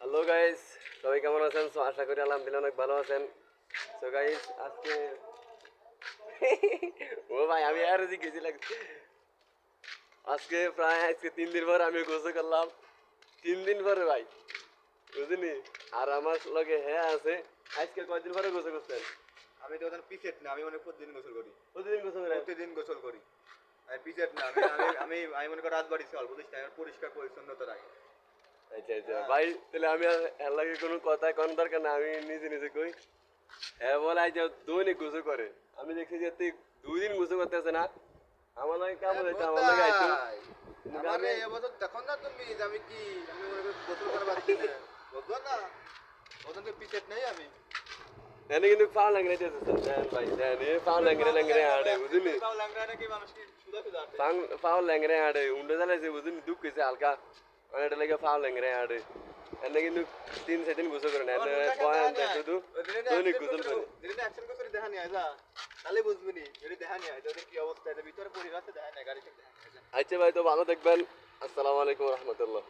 Hello guys, সবাই কেমন আছেন? আশা করি আলহামদুলিল্লাহ অনেক ভালো আছেন। সো গাইস, আজকে ও ভাই আমি আর গেছি লাগছে। আজকে 3 দিন পর আমি গোসল করলাম। 3 দিন পরে ভাই, বুঝলি? আর আমার লগে হ্যাঁ আছে। আজকে কয়দিন পরে গোসল করছেন? আমি তো ওখানে পিছেট না, আমি মনে প্রতিদিন গোসল করি। প্রতিদিন গোসল করেন? প্রতিদিন গোসল করি। আমি পিছেট না, আমি আমি আমি আমি মনে করি রাজবাড়ি চল, বুঝিস না, আমি পরিষ্কার পরিচ্ছন্নতা রাখি। আচ্ছা আচ্ছা হ্যাঁ। ভাই, তাহলে আমি আর এর লাগে কোনো কথা কোন দরকার না, আমি নিজে নিজে কই। হ্যাঁ বলে আজ দৈনিক গোসল করে। আমি দেখছি যে তুই 2 দিন গোসল করতেছে না। আমার লাগে কেমন হইতো, আমার লাগে আইতো। আমার এবছর দেখো না তুমি যে আমি কি আমি মনে করি গোসল করা পারছি না, বুঝলো না? ওখান থেকে পিছেট নেই আমি। এনে কিন্তু পাও লাগরে দিতেছে দেন ভাই, দেন এ পাও লাগরে আড়ে বুঝলি? তাও ল্যাংড়া নাকি মানুষ কি সুদা সুদা আটে? পাও লাগরে আড়ে উন্ডে জ্বালাইছে বুঝলি, দুঃখ হইছে হালকা। মানে এটা লাগে পাও লাগরে আড়ে। এনে কিন্তু 3-4 দিন গোসল করে না, এনে পয়েন্ট শুধু দৈনিক গোসল করে। দিনে অ্যাকশন করে দেখা নিয়ে আয় তাহলে বুঝবি নি যদি দেখা নিয়ে আয় তোদের কি অবস্থা, এর ভিতরে পরিবেশে দেখা নেই, গাড়ি থেকে দেখা নেই। আচ্ছা ভাই, তো ভালো দেখবেন। আসসালামু আলাইকুম রহমতুল্লাহ।